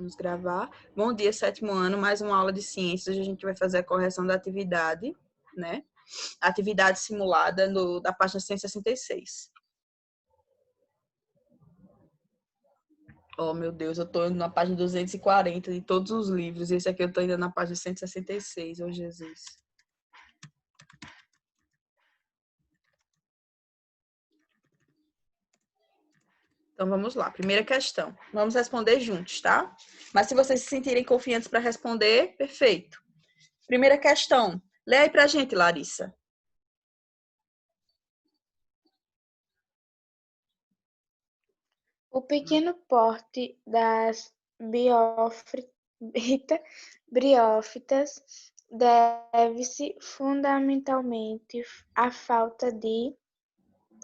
Vamos gravar. Bom dia, sétimo ano, mais uma aula de ciências. Hoje a gente vai fazer a correção da atividade, né? Atividade simulada da página 166. Oh, meu Deus, eu tô indo na página 240 de todos os livros. E esse aqui eu tô indo na página 166. Oh, Jesus. Então, vamos lá. Primeira questão. Vamos responder juntos, tá? Mas se vocês se sentirem confiantes para responder, perfeito. Primeira questão. Lê aí pra gente, Larissa. O pequeno porte das briófitas deve-se fundamentalmente à falta de,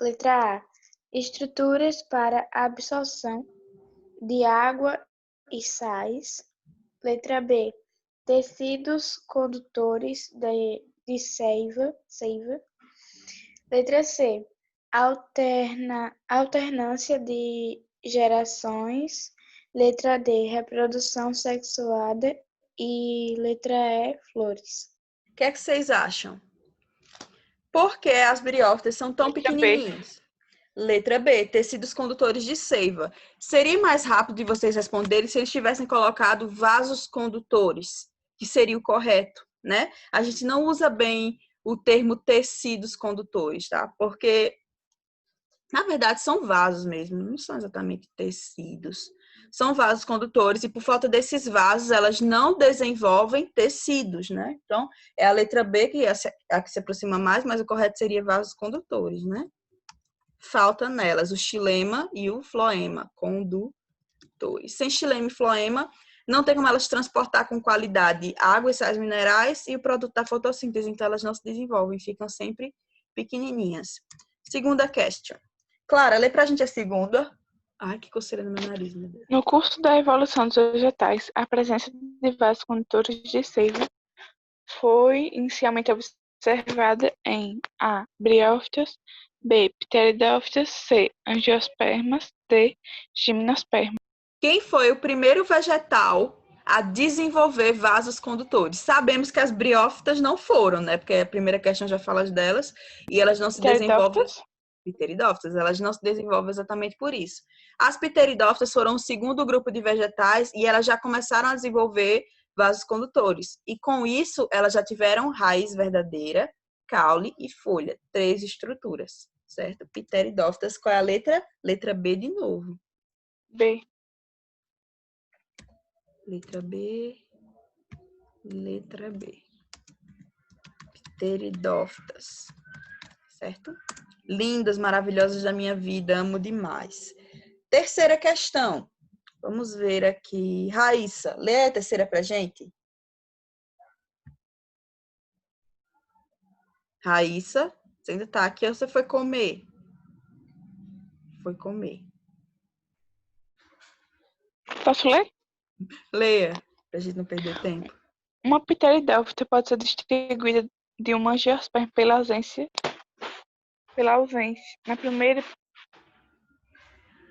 letra A, estruturas para absorção de água e sais, letra B, tecidos condutores de seiva, letra C, alternância de gerações, letra D, reprodução sexuada e letra E, flores. O que é que vocês acham? Por que as briófitas são tão pequenininhas? Letra B, tecidos condutores de seiva. Seria mais rápido de vocês responderem se eles tivessem colocado vasos condutores, que seria o correto, né? A gente não usa bem o termo tecidos condutores, tá? Porque, na verdade, são vasos mesmo, não são exatamente tecidos. São vasos condutores e, por falta desses vasos, elas não desenvolvem tecidos, né? Então, é a letra B que é a que se aproxima mais, mas o correto seria vasos condutores, né? Falta nelas o xilema e o floema, condutores. Sem xilema e floema, não tem como elas transportar com qualidade água e sais minerais e o produto da fotossíntese, então elas não se desenvolvem, ficam sempre pequenininhas. Segunda question. Clara, lê pra gente a segunda. Ai, que coceira no meu nariz, meu Deus. No curso da evolução dos vegetais, a presença de vasos condutores de seiva foi inicialmente observada em A. briófitas, B. pteridófitas, C. angiospermas, D. gimnospermas. Quem foi o primeiro vegetal a desenvolver vasos condutores? Sabemos que as briófitas não foram, né? Porque a primeira questão já fala delas e elas não se desenvolvem. Pteridófitas, elas não se desenvolvem exatamente por isso. As pteridófitas foram o segundo grupo de vegetais e elas já começaram a desenvolver vasos condutores. E com isso, elas já tiveram raiz verdadeira, caule e folha. 3 estruturas, certo? Pteridófitas, qual é a letra? Letra B de novo. B. Letra B. Letra B. Pteridófitas, certo? Lindas, maravilhosas da minha vida, amo demais. Terceira questão. Vamos ver aqui. Raíssa, lê a terceira pra gente. Raíssa, você ainda tá aqui ou você foi comer? Foi comer. Posso ler? Leia, pra gente não perder tempo. Uma pteridófita pode ser distinguida de uma angiosperma pela ausência. Na primeira.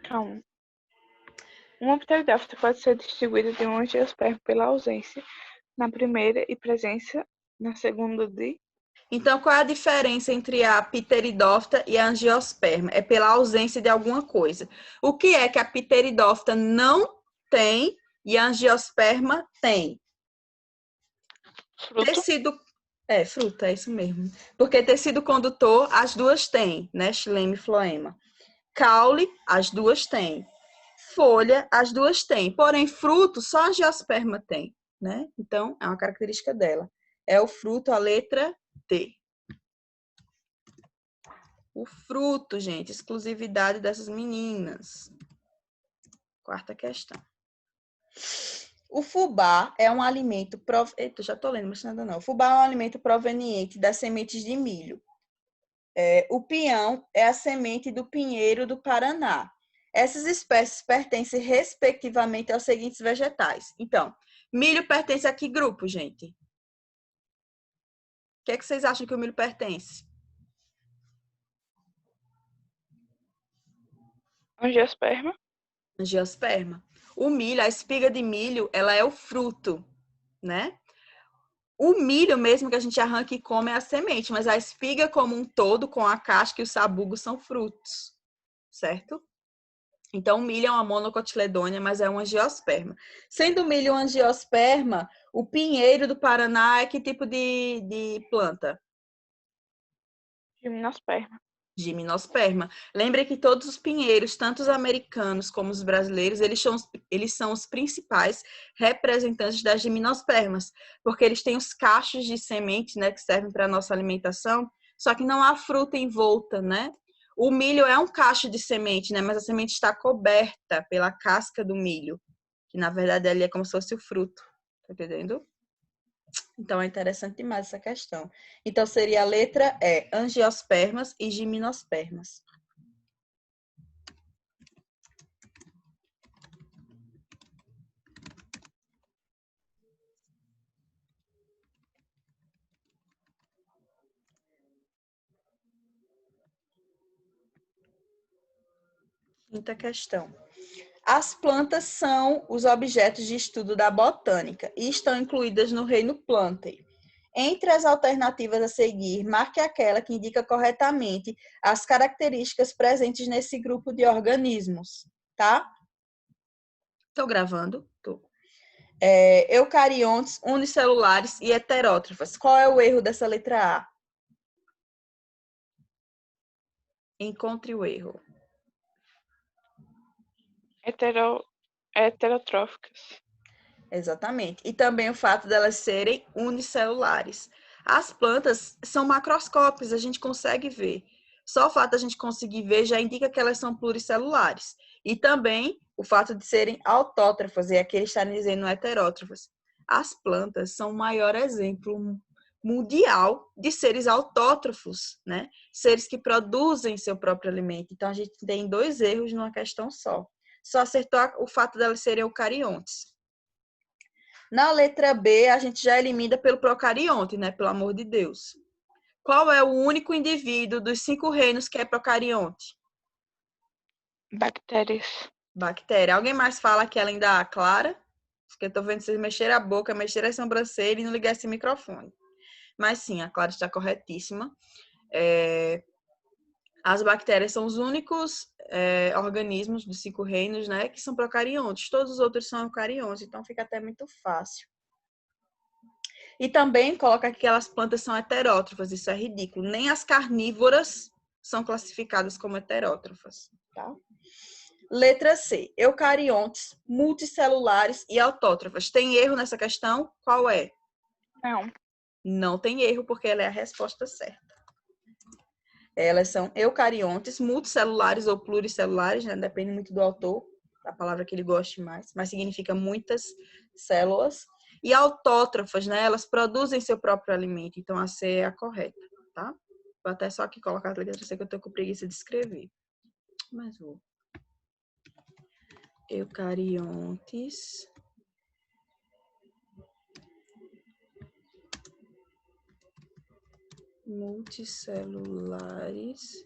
Calma. Uma pteridófita pode ser distinguida de uma angiosperma pela ausência na primeira e presença na segunda de. Então, qual é a diferença entre a pteridófita e a angiosperma? É pela ausência de alguma coisa. O que é que a pteridófita não tem e a angiosperma tem? Fruto. Tecido. Fruta, é isso mesmo. Porque tecido condutor, as duas têm, né? Xilema e floema. Caule, as duas têm. Folha, as duas têm. Porém, fruto, só a angiosperma tem, né? Então, é uma característica dela. É o fruto, a letra D. O fruto, gente, exclusividade dessas meninas. Quarta questão. O fubá é um alimento... Eita, já tô lendo, mas nada não. O fubá é um alimento proveniente das sementes de milho. O pinhão é a semente do pinheiro do Paraná. Essas espécies pertencem, respectivamente, aos seguintes vegetais. Então, milho pertence a que grupo, gente? O que é que vocês acham que o milho pertence? Angiosperma. Angiosperma. O milho, a espiga de milho, ela é o fruto, né? O milho mesmo que a gente arranca e come é a semente, mas a espiga como um todo, com a casca e o sabugo, são frutos, certo? Então, o milho é uma monocotiledônia, mas é uma angiosperma. Sendo o milho uma angiosperma, o pinheiro do Paraná é que tipo de planta? Gimnosperma. Gimnosperma. Lembre que todos os pinheiros, tanto os americanos como os brasileiros, eles são os principais representantes das gimnospermas, porque eles têm os cachos de semente, né, que servem para a nossa alimentação, só que não há fruta envolta, né? O milho é um cacho de semente, né, mas a semente está coberta pela casca do milho, que na verdade ali é como se fosse o fruto, tá entendendo? Então, é interessante demais essa questão. Então, seria a letra E, angiospermas e gimnospermas. Quinta questão. As plantas são os objetos de estudo da botânica e estão incluídas no reino Plantae. Entre as alternativas a seguir, marque aquela que indica corretamente as características presentes nesse grupo de organismos, tá? Estou gravando? Tô. Eucariontes, unicelulares e heterótrofas. Qual é o erro dessa letra A? Encontre o erro. Heterotróficas. Exatamente. E também o fato delas serem unicelulares. As plantas são macroscópicas, a gente consegue ver. Só o fato da gente conseguir ver já indica que elas são pluricelulares. E também o fato de serem autótrofas, e aqui eles estão dizendo heterótrofas. As plantas são o maior exemplo mundial de seres autótrofos, né? Seres que produzem seu próprio alimento. Então, a gente tem dois erros numa questão só. Só acertou o fato delas serem eucariontes. Na letra B, a gente já elimina pelo procarionte, né? Pelo amor de Deus. Qual é o único indivíduo dos 5 reinos que é procarionte? Bactérias. Bactéria. Alguém mais fala que ela ainda clara? Porque eu tô vendo vocês mexerem a boca, mexerem a sobrancelha e não ligar esse microfone. Mas sim, a Clara está corretíssima. As bactérias são os únicos organismos dos 5 reinos, né? Que são procariontes. Todos os outros são eucariontes, então fica até muito fácil. E também coloca que aquelas plantas são heterótrofas, isso é ridículo. Nem as carnívoras são classificadas como heterótrofas, tá? Letra C, eucariontes, multicelulares e autótrofas. Tem erro nessa questão? Qual é? Não. Não tem erro, porque ela é a resposta certa. Elas são eucariontes, multicelulares ou pluricelulares, né? Depende muito do autor, da palavra que ele goste mais, mas significa muitas células. E autótrofas, né? Elas produzem seu próprio alimento. Então, a C é a correta, tá? Vou até só aqui colocar a letra C que eu tô com preguiça de escrever. Mas vou. Eucariontes. Multicelulares.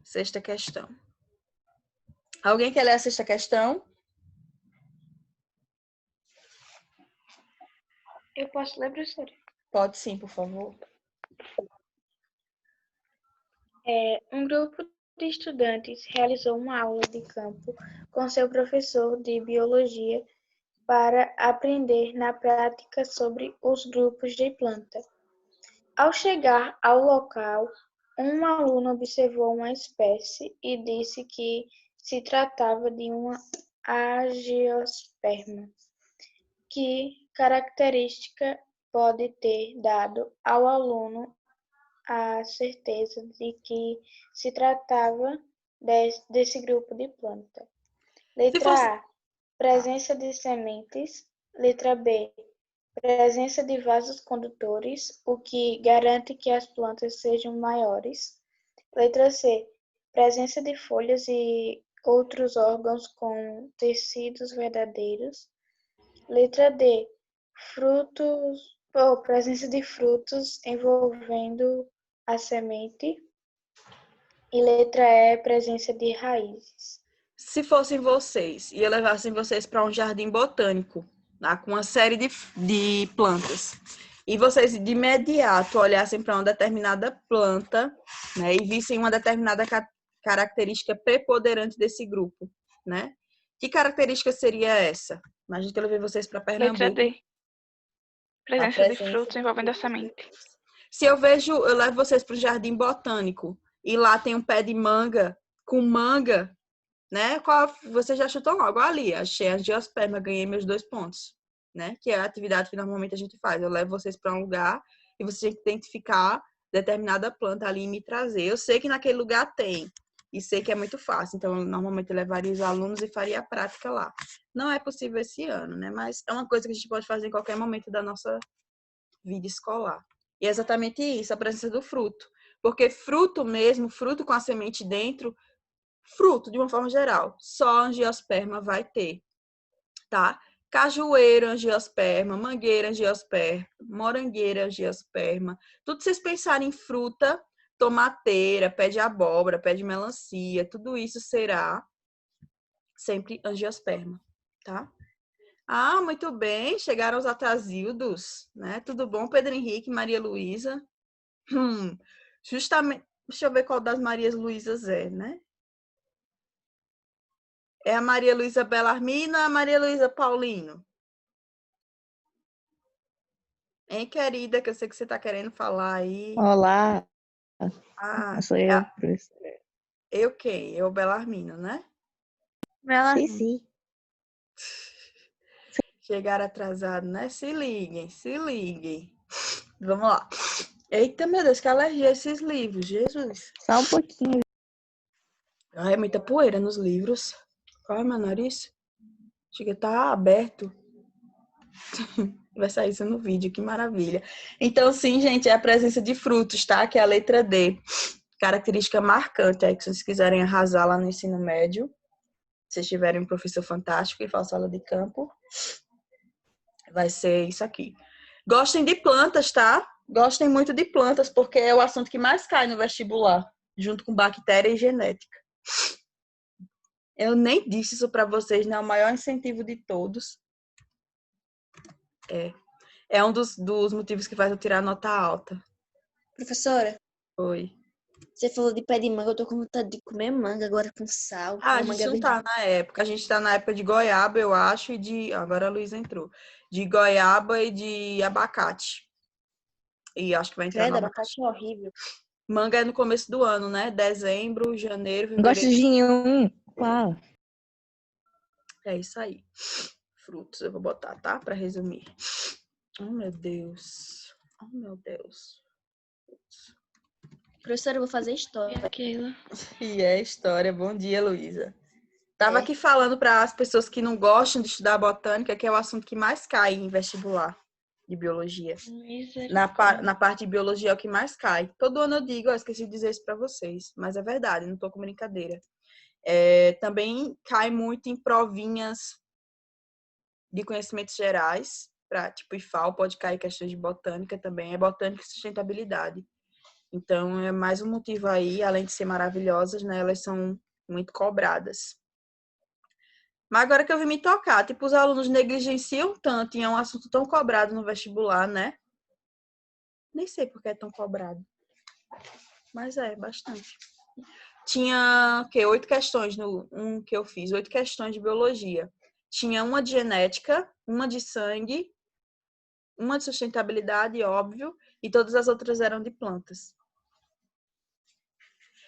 Sexta questão. Alguém quer ler a sexta questão? Eu posso ler, professora? Pode sim, por favor. Um grupo de estudantes realizou uma aula de campo com seu professor de biologia para aprender na prática sobre os grupos de planta. Ao chegar ao local, um aluno observou uma espécie e disse que se tratava de uma angiosperma. Que característica pode ter dado ao aluno a certeza de que se tratava desse grupo de planta? Letra A, presença de sementes. Letra B, presença de vasos condutores, o que garante que as plantas sejam maiores. Letra C, presença de folhas e outros órgãos com tecidos verdadeiros. Letra D, presença de frutos envolvendo a semente. E letra E, presença de raízes. Se fossem vocês e eu levassem vocês para um jardim botânico, tá? Com uma série de plantas, e vocês de imediato olhassem para uma determinada planta, né, e vissem uma determinada característica preponderante desse grupo, né? Que característica seria essa? Imagina que eu levei vocês para Letra Pernambuco. D. A Presença de presença frutos envolvendo a semente. Se eu levo vocês para o jardim botânico e lá tem um pé de manga com manga, né? Você já chutou logo ali, achei a angiosperma, ganhei meus 2 pontos, né? Que é a atividade que normalmente a gente faz. Eu levo vocês para um lugar e você tem que identificar determinada planta ali e me trazer. Eu sei que naquele lugar tem e sei que é muito fácil, então eu normalmente levaria os alunos e faria a prática lá. Não é possível esse ano, né? Mas é uma coisa que a gente pode fazer em qualquer momento da nossa vida escolar. E é exatamente isso, a presença do fruto. Porque fruto mesmo, fruto com a semente dentro, fruto de uma forma geral, só angiosperma vai ter, tá? Cajueiro, angiosperma, mangueira, angiosperma, morangueira, angiosperma. Tudo que vocês pensarem em fruta, tomateira, pé de abóbora, pé de melancia, tudo isso será sempre angiosperma, tá? Ah, muito bem, chegaram os atrasildos, né? Tudo bom, Pedro Henrique, Maria Luísa? Justamente, deixa eu ver qual das Marias Luísas é, né? É a Maria Luísa Belarmina ou a Maria Luísa Paulino? Hein, querida, que eu sei que você está querendo falar aí. Olá, Ah, sou eu, professora. eu quem? Eu, Belarmino, né? Sim, sim. Chegaram atrasado, né? Se liguem, se liguem. Vamos lá. Eita, meu Deus, que alergia a esses livros, Jesus. Só um pouquinho. Ai, é muita poeira nos livros. Ai, meu nariz. Chega, tá aberto. Vai sair isso no vídeo, que maravilha. Então, sim, gente, é a presença de frutos, tá? Que é a letra D. Característica marcante aí, que se vocês quiserem arrasar lá no ensino médio, se vocês tiverem um professor fantástico e faça aula de campo, vai ser isso aqui. Gostem de plantas, tá? Gostem muito de plantas, porque é o assunto que mais cai no vestibular, junto com bactéria e genética. Eu nem disse isso para vocês, né? O maior incentivo de todos é um dos motivos que faz eu tirar nota alta. Professora, Oi. você falou de pé de manga, eu tô com vontade de comer manga agora com sal. Ah, a Uma gente manga não vermelha. tá na época. A gente tá na época de goiaba, eu acho, e de... Agora a Luísa entrou. De goiaba e de abacate. E acho que vai entrar Credo, nova. abacate é horrível. Manga é no começo do ano, né? Dezembro, janeiro, Não gosto fevereiro. de nenhum. Uau. É isso aí. Frutos, eu vou botar, tá? Pra resumir. Oh, meu Deus. Oh, meu Deus. Professora, eu vou fazer E história. aquilo. E é história. Bom dia, Luísa. Tava É. aqui falando para as pessoas que não gostam de estudar botânica, que é o assunto que mais cai em vestibular de biologia. Na parte de biologia é o que mais cai. Todo ano eu digo, eu esqueci de dizer isso para vocês, mas é verdade, não tô com brincadeira. Também cai muito em provinhas de conhecimentos gerais, para tipo IFAL, pode cair questões de botânica também, é botânica e sustentabilidade. Então, é mais um motivo aí, além de ser maravilhosas, né, elas são muito cobradas. Mas agora que eu vim me tocar, tipo, os alunos negligenciam tanto e é um assunto tão cobrado no vestibular, né? Nem sei por que é tão cobrado. Mas é, bastante. Tinha, 8 questões no que eu fiz, 8 questões de biologia. Tinha uma de genética, uma de sangue, uma de sustentabilidade, óbvio, e todas as outras eram de plantas.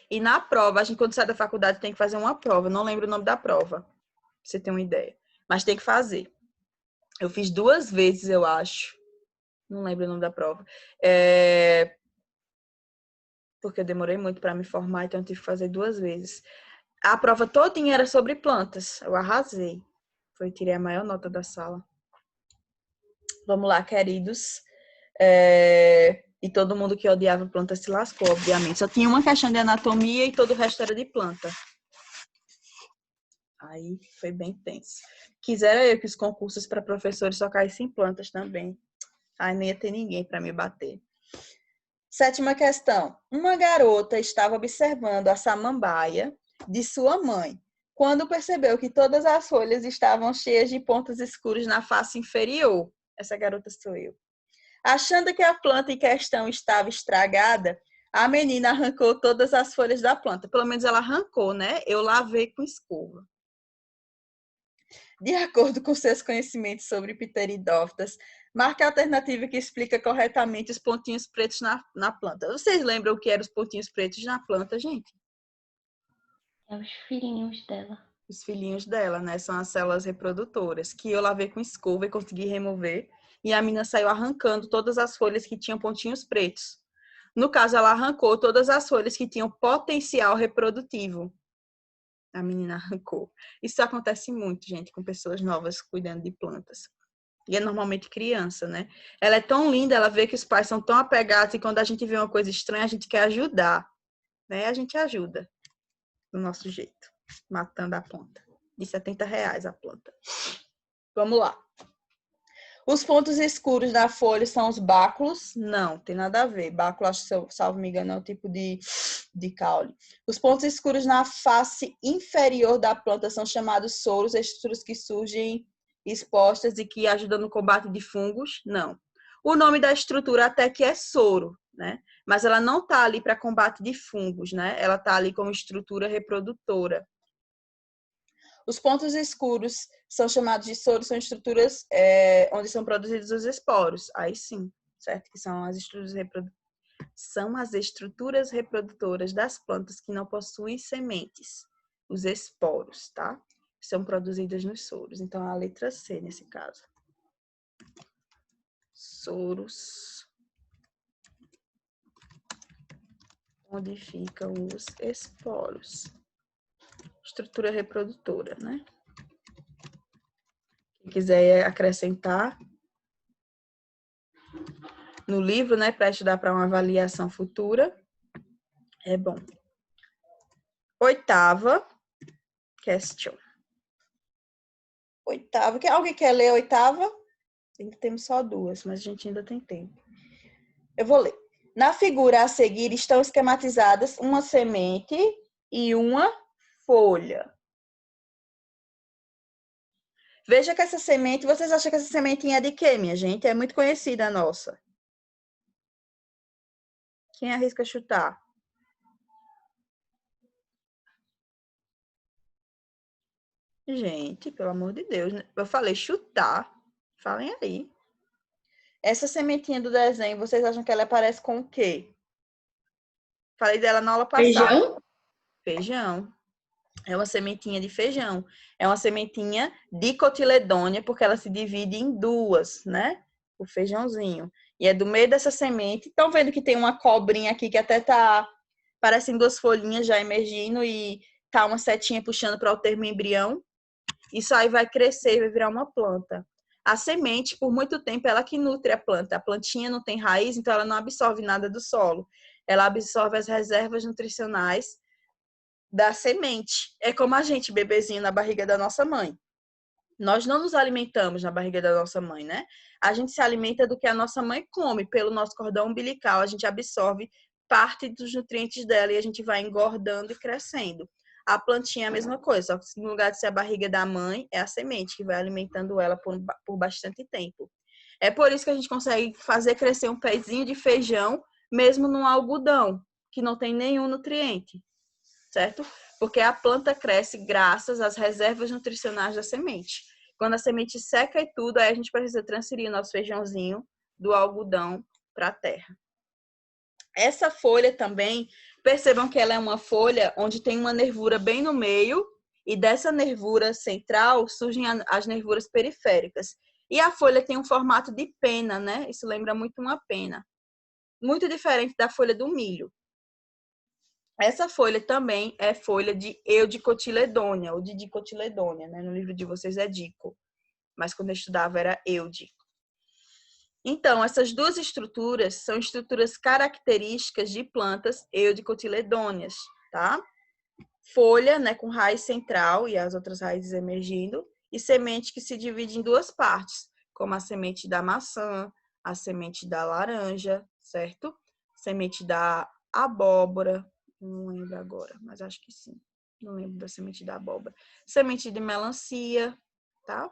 E na prova, a gente quando sai da faculdade tem que fazer uma prova, eu não lembro o nome da prova, pra você ter uma ideia. Mas tem que fazer. Eu fiz 2 vezes, eu acho. Não lembro o nome da prova. Porque eu demorei muito para me formar, então eu tive que fazer 2 vezes. A prova todinha era sobre plantas. Eu arrasei. Tirei a maior nota da sala. Vamos lá, queridos. E todo mundo que odiava planta se lascou, obviamente. Só tinha uma questão de anatomia e todo o resto era de planta. Aí foi bem tenso. Quisera eu que os concursos para professores só caíssem em plantas também. Aí nem ia ter ninguém para me bater. 7ª questão. Uma garota estava observando a samambaia de sua mãe, quando percebeu que todas as folhas estavam cheias de pontos escuros na face inferior. Essa garota sou eu. Achando que a planta em questão estava estragada, a menina arrancou todas as folhas da planta. Pelo menos ela arrancou, né? Eu lavei com escova. De acordo com seus conhecimentos sobre pteridófitas, marque a alternativa que explica corretamente os pontinhos pretos na planta. Vocês lembram o que eram os pontinhos pretos na planta, gente? É os filhinhos dela. Os filhinhos dela, né? São as células reprodutoras, que eu lavei com escova e consegui remover. E a menina saiu arrancando todas as folhas que tinham pontinhos pretos. No caso, ela arrancou todas as folhas que tinham potencial reprodutivo. A menina arrancou. Isso acontece muito, gente, com pessoas novas cuidando de plantas. E é normalmente criança, né? Ela é tão linda, ela vê que os pais são tão apegados e quando a gente vê uma coisa estranha, a gente quer ajudar. Né? A gente ajuda do nosso jeito, matando a planta. De R$70 a planta. Vamos lá. Os pontos escuros da folha são os báculos? Não, tem nada a ver. Báculo, acho que, salvo me engano, é um tipo de caule. Os pontos escuros na face inferior da planta são chamados soros, estruturas que surgem expostas e que ajudam no combate de fungos? Não. O nome da estrutura até que é soro, né? Mas ela não está ali para combate de fungos, né? Ela está ali como estrutura reprodutora. Os pontos escuros são chamados de soros, são estruturas onde são produzidos os esporos. Aí sim, certo? Que são as estruturas reprodutoras das plantas que não possuem sementes. Os esporos, tá? São produzidas nos soros. Então, a letra C nesse caso. Soros. Onde ficam os esporos. Estrutura reprodutora, né? Quem quiser acrescentar no livro, né, para estudar para uma avaliação futura, é bom. 8ª question. 8ª. Alguém quer ler a 8ª? Temos só 2, mas a gente ainda tem tempo. Eu vou ler. Na figura a seguir estão esquematizadas uma semente e uma folha. Veja que essa semente, vocês acham que essa sementinha é de quê, minha gente? É muito conhecida a nossa. Quem arrisca chutar? Gente, pelo amor de Deus. Eu falei chutar. Falem aí. Essa sementinha do desenho, vocês acham que ela parece com o quê? Falei dela na aula passada. Feijão? Feijão. É uma sementinha de feijão. É uma sementinha dicotiledônia, porque ela se divide em duas, né? O feijãozinho. E é do meio dessa semente. Estão vendo que tem uma cobrinha aqui que até tá parecendo 2 folhinhas já emergindo e tá uma setinha puxando para o termo embrião. Isso aí vai crescer e vai virar uma planta. A semente, por muito tempo, ela que nutre a planta. A plantinha não tem raiz, então ela não absorve nada do solo. Ela absorve as reservas nutricionais da semente. É como a gente, bebezinho na barriga da nossa mãe. Nós não nos alimentamos na barriga da nossa mãe, né? A gente se alimenta do que a nossa mãe come. Pelo nosso cordão umbilical, a gente absorve parte dos nutrientes dela e a gente vai engordando e crescendo. A plantinha é a mesma coisa, só que no lugar de ser a barriga da mãe, é a semente que vai alimentando ela por bastante tempo. É por isso que a gente consegue fazer crescer um pezinho de feijão, mesmo num algodão, que não tem nenhum nutriente, certo? Porque a planta cresce graças às reservas nutricionais da semente. Quando a semente seca e tudo, aí a gente precisa transferir o nosso feijãozinho do algodão para a terra. Essa folha também, percebam que ela é uma folha onde tem uma nervura bem no meio e dessa nervura central surgem as nervuras periféricas. E a folha tem um formato de pena, né? Isso lembra muito uma pena. Muito diferente da folha do milho. Essa folha também é folha de eudicotiledônia, ou de dicotiledônia, né? No livro de vocês é dico, mas quando eu estudava era eudico. Então, essas duas estruturas são estruturas características de plantas eudicotiledôneas, tá? Folha, né, com raiz central e as outras raízes emergindo, e semente que se divide em 2 partes, como a semente da maçã, a semente da laranja, certo? semente da abóbora, não lembro agora, mas acho que sim. Não lembro da semente da abóbora. Semente de melancia, tá?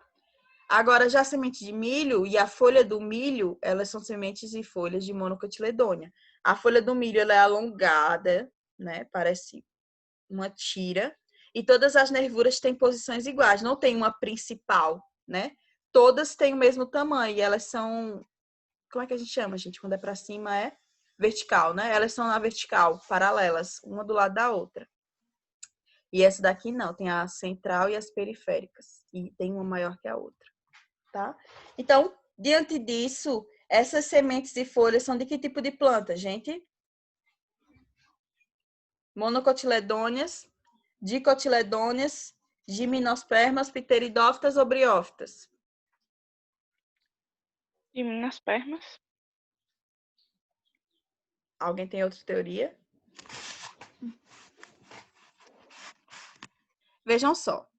Agora, já a semente de milho e a folha do milho, elas são sementes e folhas de monocotiledônia. A folha do milho, ela é alongada, né? Parece uma tira. E todas as nervuras têm posições iguais. Não tem uma principal, né? Todas têm o mesmo tamanho. E elas são... Como é que a gente chama, gente? Quando é para cima é vertical, né? Elas são na vertical, paralelas, uma do lado da outra. E essa daqui não. Tem a central e as periféricas. E tem uma maior que a outra. Tá? Então, diante disso, essas sementes e folhas são de que tipo de planta, gente? Monocotiledôneas, dicotiledôneas, gimnospermas, pteridófitas ou briófitas? Gimnospermas. Alguém tem outra teoria? Vejam só.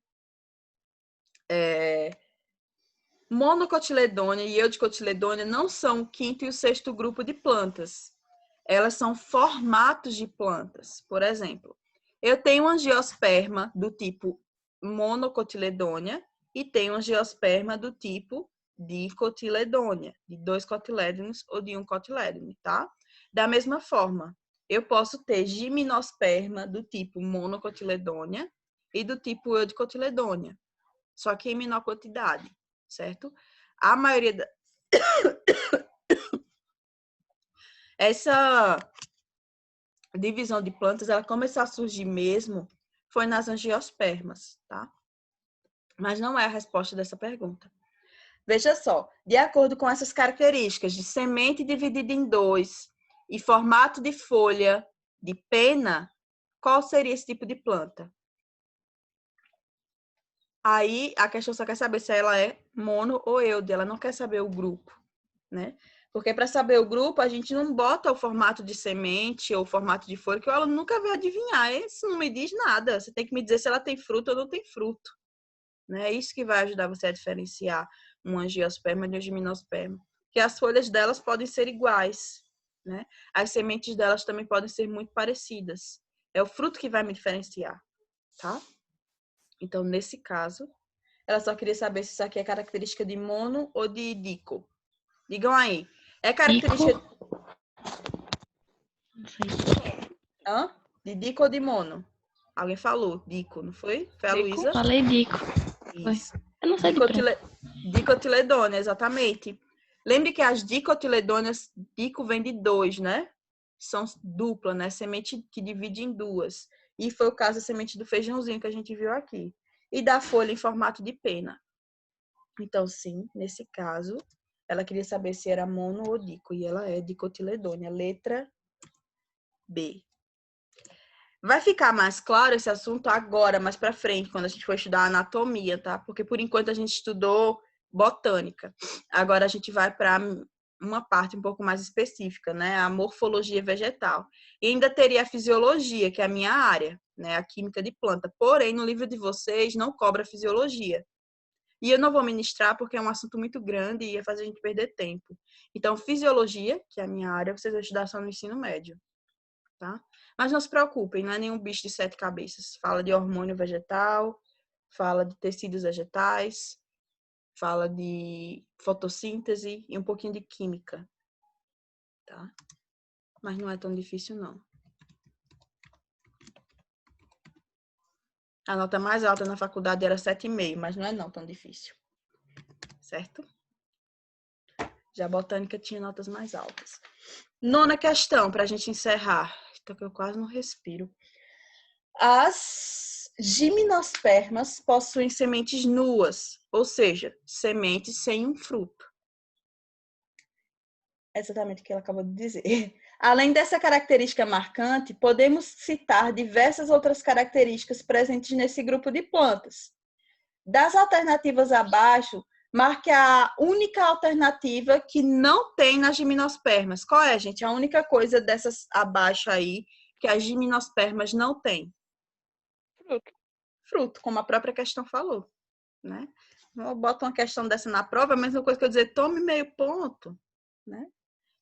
Monocotiledônia e eudicotiledônia não são o quinto e o sexto grupo de plantas. Elas são formatos de plantas. Por exemplo, eu tenho um angiosperma do tipo monocotiledônia e tenho um angiosperma do tipo dicotiledônia, de 2 cotilédones ou de 1 cotilédone, tá? Da mesma forma, eu posso ter gimnosperma do tipo monocotiledônia e do tipo eudicotiledônia, só que em menor quantidade, certo? A maioria da... Essa divisão de plantas, ela começou a surgir mesmo, foi nas angiospermas, tá? Mas não é a resposta dessa pergunta. Veja só, de acordo com essas características de semente dividida em 2 e formato de folha de pena, qual seria esse tipo de planta? Aí a questão só quer saber se ela é mono ou eude, ela não quer saber o grupo, né? Porque para saber o grupo, a gente não bota o formato de semente ou o formato de folha, que o aluno nunca vai adivinhar. Isso não me diz nada. Você tem que me dizer se ela tem fruto ou não tem fruto. Né? É isso que vai ajudar você a diferenciar um angiosperma de um gimnosperma. Que as folhas delas podem ser iguais, né? As sementes delas também podem ser muito parecidas. É o fruto que vai me diferenciar, tá? Então, nesse caso, ela só queria saber se isso aqui é característica de mono ou de dico. Digam aí. É característica... Não sei. Hã? De dico ou de mono? Alguém falou dico, não foi? Foi a Dico. Luísa? Falei dico. Isso. Eu não sei de pressa. Dicotiledônia, exatamente. Lembre que as dicotiledôneas, dico vem de 2, né? São dupla, né? Semente que divide em 2. E foi o caso da semente do feijãozinho que a gente viu aqui. E da folha em formato de pena. Então, sim, nesse caso, ela queria saber se era mono ou dico. E ela é dicotiledônia. Letra B. Vai ficar mais claro esse assunto agora, mais para frente, quando a gente for estudar anatomia, tá? Porque por enquanto a gente estudou botânica. Agora a gente vai para uma parte um pouco mais específica, né? A morfologia vegetal. E ainda teria a fisiologia, que é a minha área, né? A química de planta. Porém, no livro de vocês não cobra fisiologia. E eu não vou ministrar porque é um assunto muito grande e ia fazer a gente perder tempo. Então, fisiologia, que é a minha área, vocês vão estudar só no ensino médio. Tá? Mas não se preocupem, não é nenhum bicho de 7 cabeças. Fala de hormônio vegetal, fala de tecidos vegetais, fala de fotossíntese e um pouquinho de química. Tá? Mas não é tão difícil, não. A nota mais alta na faculdade era 7,5, mas não é não tão difícil. Certo? Já a botânica tinha notas mais altas. 9ª questão, para a gente encerrar. Então, que eu quase não respiro. As gimnospermas possuem sementes nuas, ou seja, sementes sem um fruto. É exatamente o que ela acabou de dizer. Além dessa característica marcante, podemos citar diversas outras características presentes nesse grupo de plantas. Das alternativas abaixo, marque a única alternativa que não tem nas gimnospermas. Qual é, gente? A única coisa dessas abaixo aí que as gimnospermas não têm? Fruto, como a própria questão falou, né? Eu boto uma questão dessa na prova, a mesma coisa que eu dizer, tome meio ponto, né?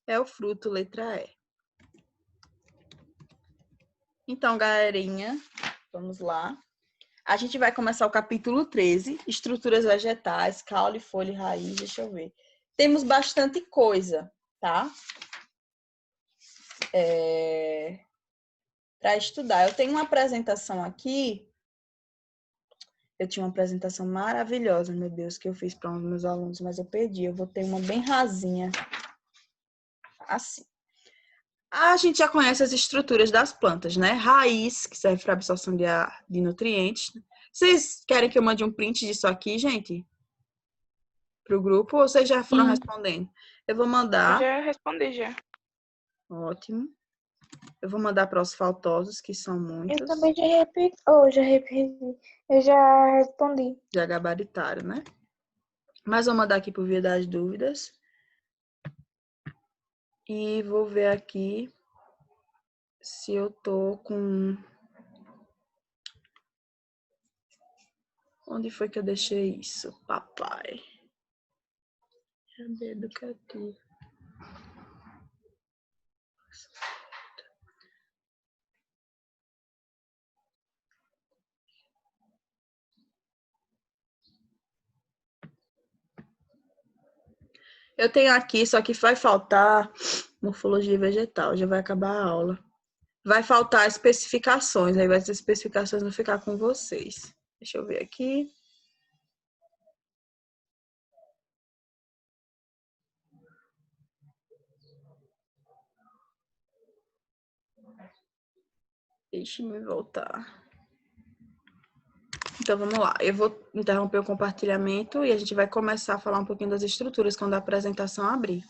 É o fruto, letra E. Então, galerinha, vamos lá. A gente vai começar o capítulo 13, estruturas vegetais, caule, folha e raiz. Deixa eu ver. Temos bastante coisa, tá? Para estudar. Eu tenho uma apresentação aqui. Eu tinha uma apresentação maravilhosa, meu Deus, que eu fiz para um dos meus alunos, mas eu perdi. Eu vou ter uma bem rasinha. Assim. A gente já conhece as estruturas das plantas, né? Raiz, que serve para absorção de nutrientes. Vocês querem que eu mande um print disso aqui, gente? Para o grupo, ou vocês já foram respondendo? Eu vou Eu mandar. já respondi já. Ótimo. Eu vou mandar para os faltosos, que são muitos. Eu também já repeti. Eu já respondi. Já gabaritaram, né? Mas vou mandar aqui por via das dúvidas. E vou ver aqui se eu tô com... Onde foi que eu deixei isso, papai? Cadê educativo? Eu tenho aqui, só que vai faltar morfologia vegetal, já vai acabar a aula. Vai faltar especificações, aí as especificações vão ficar com vocês. Deixa eu ver aqui. Deixe-me voltar. Então, vamos lá. Eu vou interromper o compartilhamento e a gente vai começar a falar um pouquinho das estruturas quando a apresentação abrir.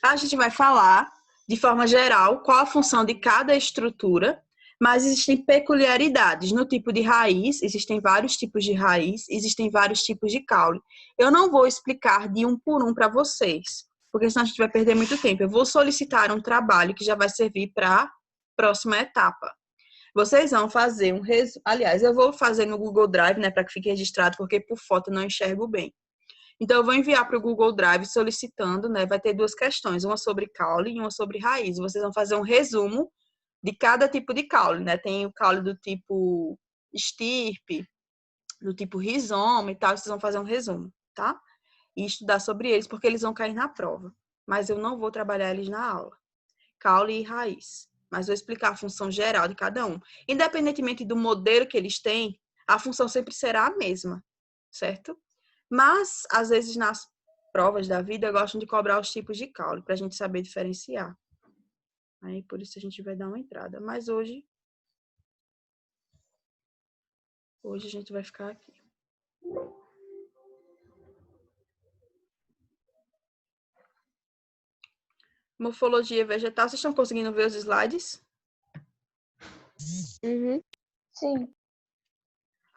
A gente vai falar, de forma geral, qual a função de cada estrutura, mas existem peculiaridades no tipo de raiz, existem vários tipos de raiz, existem vários tipos de caule. Eu não vou explicar de um por um para vocês, porque senão a gente vai perder muito tempo. Eu vou solicitar um trabalho que já vai servir para a próxima etapa. Vocês vão fazer um resumo. Aliás, eu vou fazer no Google Drive, né, para que fique registrado, porque por foto eu não enxergo bem. Então, eu vou enviar para o Google Drive solicitando, né? Vai ter duas questões, uma sobre caule e uma sobre raiz. Vocês vão fazer um resumo de cada tipo de caule, né? Tem o caule do tipo estirpe, do tipo rizoma e tal. Vocês vão fazer um resumo, tá? E estudar sobre eles, porque eles vão cair na prova. Mas eu não vou trabalhar eles na aula. Caule e raiz. Mas vou explicar a função geral de cada um. Independentemente do modelo que eles têm, a função sempre será a mesma, certo? Mas, às vezes, nas provas da vida, gostam de cobrar os tipos de caule, para a gente saber diferenciar. Aí, por isso, a gente vai dar uma entrada. Mas hoje a gente vai ficar aqui. Morfologia vegetal. Vocês estão conseguindo ver os slides? Sim.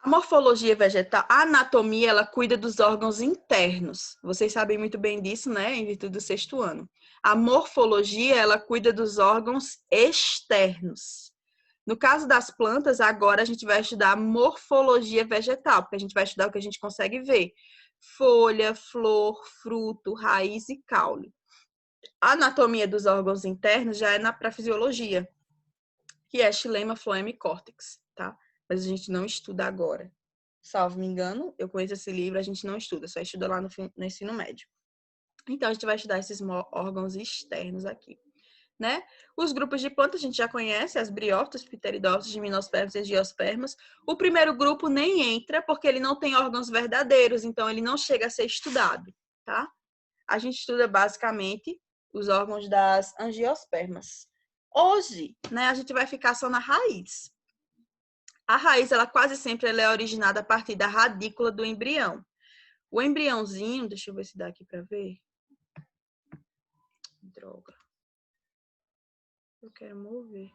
A morfologia vegetal, a anatomia, ela cuida dos órgãos internos. Vocês sabem muito bem disso, né? Em virtude do 6º ano. A morfologia, ela cuida dos órgãos externos. No caso das plantas, agora a gente vai estudar a morfologia vegetal, porque a gente vai estudar o que a gente consegue ver. Folha, flor, fruto, raiz e caule. A anatomia dos órgãos internos já é para fisiologia, que é xilema, floema e córtex, tá? Mas a gente não estuda agora. Salvo me engano, eu conheço esse livro, a gente não estuda, só estuda lá no ensino médio. Então, a gente vai estudar esses órgãos externos aqui, né? Os grupos de plantas a gente já conhece, as briófitas, pteridófitas, gimnospermas e angiospermas. O primeiro grupo nem entra, porque ele não tem órgãos verdadeiros, então ele não chega a ser estudado, tá? A gente estuda basicamente os órgãos das angiospermas. Hoje, né, a gente vai ficar só na raiz. A raiz, ela quase sempre ela é originada a partir da radícula do embrião. O embriãozinho, deixa eu ver se dá aqui para ver. Droga. Eu quero mover.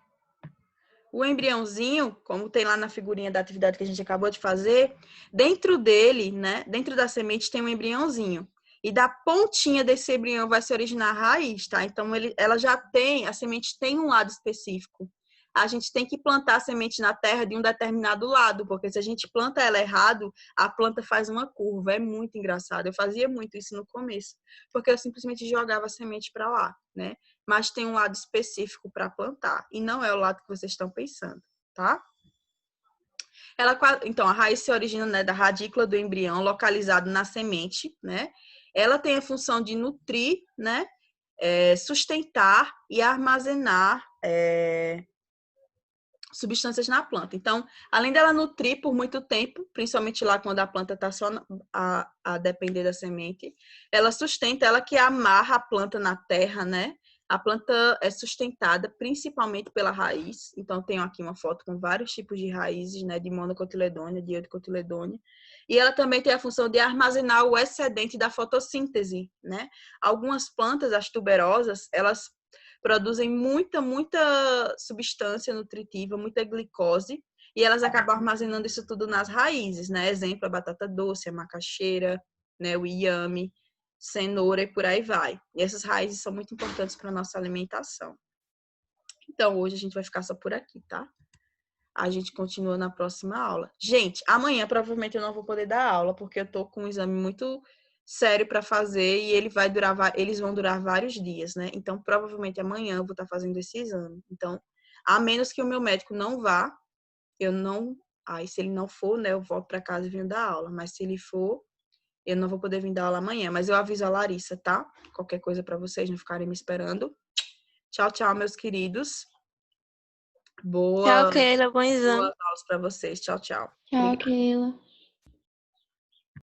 O embriãozinho, como tem lá na figurinha da atividade que a gente acabou de fazer, dentro dele, né, dentro da semente tem um embriãozinho. E da pontinha desse embrião vai se originar a raiz, tá? Então, ela já tem, a semente tem um lado específico. a gente tem que plantar a semente na terra de um determinado lado, porque se a gente planta ela errado, a planta faz uma curva. É muito engraçado. Eu fazia muito isso no começo, porque eu simplesmente jogava a semente para lá, né? Mas tem um lado específico para plantar, e não é o lado que vocês estão pensando, tá? Então, a raiz se origina, né, da radícula do embrião, localizado na semente, né? Ela tem a função de nutrir, né? Sustentar e armazenar substâncias na planta. Então, além dela nutrir por muito tempo, principalmente lá quando a planta está só a depender da semente, ela sustenta, ela que amarra a planta na terra, né? A planta é sustentada principalmente pela raiz. Então, tenho aqui uma foto com vários tipos de raízes, né? De monocotiledônia, de eudicotiledônia. E ela também tem a função de armazenar o excedente da fotossíntese, né? Algumas plantas, as tuberosas, elas produzem muita substância nutritiva, muita glicose, e elas acabam armazenando isso tudo nas raízes, né? Exemplo, a batata doce, a macaxeira, né? O inhame, cenoura e por aí vai. E essas raízes são muito importantes para a nossa alimentação. Então, hoje a gente vai ficar só por aqui, tá? A gente continua na próxima aula. Gente, amanhã provavelmente eu não vou poder dar aula, porque eu tô com um exame muito sério para fazer e eles vão durar vários dias, né? Então, provavelmente amanhã eu vou estar fazendo esse exame. Então, a menos que o meu médico não vá, eu não... Aí, se ele não for, né, eu volto para casa e venho dar aula. Mas se ele for, eu não vou poder vir dar aula amanhã. Mas eu aviso a Larissa, tá? Qualquer coisa para vocês não ficarem me esperando. Tchau, tchau, meus queridos. Tchau, Keila. Bom exame. Boas aulas para vocês. Tchau, tchau. Tchau, Obrigada. Keila.